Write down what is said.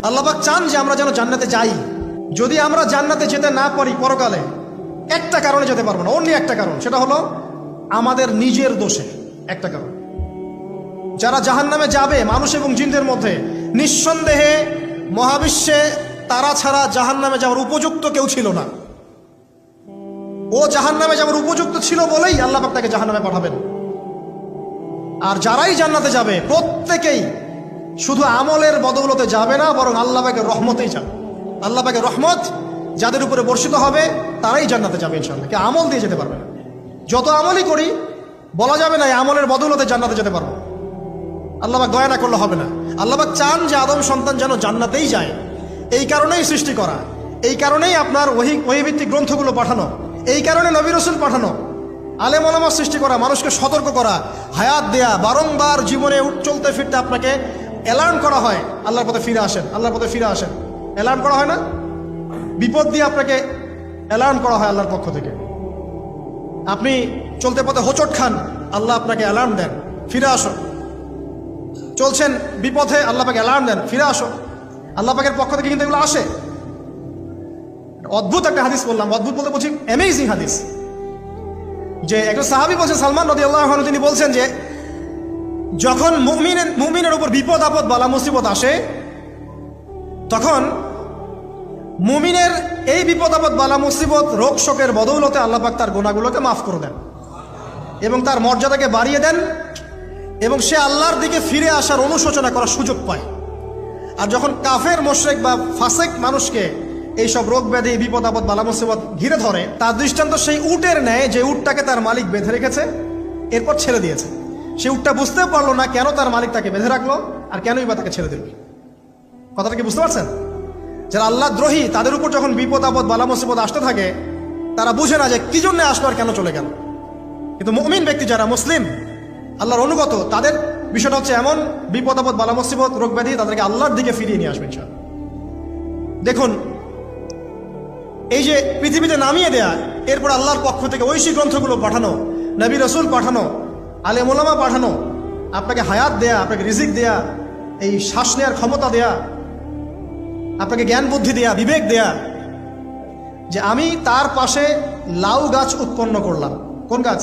আল্লাহ পাক চান যে আমরা যেন জান্নাতে যাই। যদি আমরা জান্নাতে যেতে না পারি পরকালে, একটা কারণে যেতে পারবো না, অনলি একটা কারণ, সেটা হলো আমাদের নিজের দোষে। একটা কারণ, যারা জাহান্নামে যাবে মানুষ এবং জিনদের মধ্যে, নিঃসন্দেহে মহাবিশ্বে তারা ছাড়া জাহান্নামে যাওয়ার উপযুক্ত কেউ ছিল না। ও জাহান্নামে যাওয়ার উপযুক্ত ছিল বলেই আল্লাহ পাক তাকে জাহান্নামে পাঠাবেন। আর যারাই জান্নাতে যাবে প্রত্যেকেই শুধু আমলের বদৌলতে যাবে না, বরং আল্লাহ পাকের রহমতেই যাবে। আল্লাহ পাকের রহমত যাদের উপরে বর্ষিত হবে তারাই জান্নাতে যাবে ইনশাআল্লাহ। কে আমল দিয়ে যেতে পারবে না। যত আমলই করি বলা যাবে না এই আমলের বদৌলতে জান্নাতে যেতে পারবো। আল্লাহ পাক দয়া না করলে হবে না। আল্লাহ পাক চান যে আদম সন্তান যেন জান্নাতেই যায়। এই কারণেই সৃষ্টি করা, এই কারণেই আপনার ওহীভিত্তিক গ্রন্থগুলো পাঠানো, এই কারণে নবী রাসূল পাঠানো, আলেম ওলামা সৃষ্টি করা, মানুষকে সতর্ক করা, হায়াত দেয়া, বারংবার জীবনে চলতে ফিরতে আপনাকে অ্যালার্ম করা হয় আল্লাহর পথে ফিরে আসেন, আল্লাহর পথে ফিরে আসেন। অ্যালার্ম করা হয় না? বিপদ দিয়ে আপনাকে অ্যালার্ম করা হয় আল্লাহর পক্ষ থেকে। আপনি চলতে পথে হোঁচট খান, আল্লাহ আপনাকে অ্যালার্ম দেন, ফিরে আসো। চলছেন বিপথে, আল্লাহ পাকে অ্যালার্ম দেন, ফিরে আসো। আল্লাহ পাকের পক্ষ থেকে কিন্তু এগুলো আসে। অদ্ভুত একটা হাদিস বললাম, অদ্ভুত বলতে বলছি অ্যামেজিং হাদিস, যে একজন সাহাবী বলছেন, সালমান রাদিয়াল্লাহু আনহু, তিনি বলছেন যে যখন মুমিনের উপর বিপদ আপদ বালা মুসিবত আসে, তখন মুমিনের এই বিপদ আপদ বালা মুসিবত রোগ শোকের বদৌলতে আল্লাহ পাক তার গুনাহগুলোকে মাফ করে দেন এবং তার মর্যাদাকে বাড়িয়ে দেন এবং সে আল্লাহর দিকে ফিরে আসার অনুশোচনা করার সুযোগ পায়। আর যখন কাফের মুশরিক বা ফাসিক মানুষকে এইসব রোগ ব্যাধি বিপদ আপদ বালা মুসিবত ঘিরে ধরে, তার দৃষ্টান্ত সেই উটের ন্যায় যে উটটাকে তার মালিক বেঁধে রেখেছে, এরপর ছেড়ে দিয়েছে। সে উটটা বুঝতে পারলো না কেন তার মালিক তাকে বেঁধে রাখলো আর কেনই বা তাকে ছেড়ে দিল। কথাটা কি বুঝতে পারছেন? যারা আল্লাহ দ্রোহী, তাদের উপর যখন বিপদ আপদ বালা মুসিবত আসতে থাকে, তারা বুঝে না যে কি জন্য আসলো আর কেন চলে গেল। কিন্তু মুমিন ব্যক্তি যারা মুসলিম, আল্লাহর অনুগত, তাদের বিষয়টা হচ্ছে এমন, বিপদ আপদ বালা মুসিবত রোগ ব্যাধি তাদেরকে আল্লাহর দিকে ফিরিয়ে নিয়ে আসবে ইনশাআল্লাহ। দেখুন, এই যে পৃথিবীতে নামিয়ে দেয়া, এরপর আল্লাহর পক্ষ থেকে ঐশী গ্রন্থগুলো পাঠানো, নবী রাসূল পাঠানো, আলেম ওলামা পাঠানো, আপনাকে হায়াত দেয়া, আপনাকে রিজিক দেয়া, এই শ্বাস নেওয়ার ক্ষমতা দেয়া, আপনাকে জ্ঞান বুদ্ধি দেয়া, বিবেক দেয়া, যে আমি তার পাশে লাউ গাছ উৎপন্ন করলাম। কোন গাছ?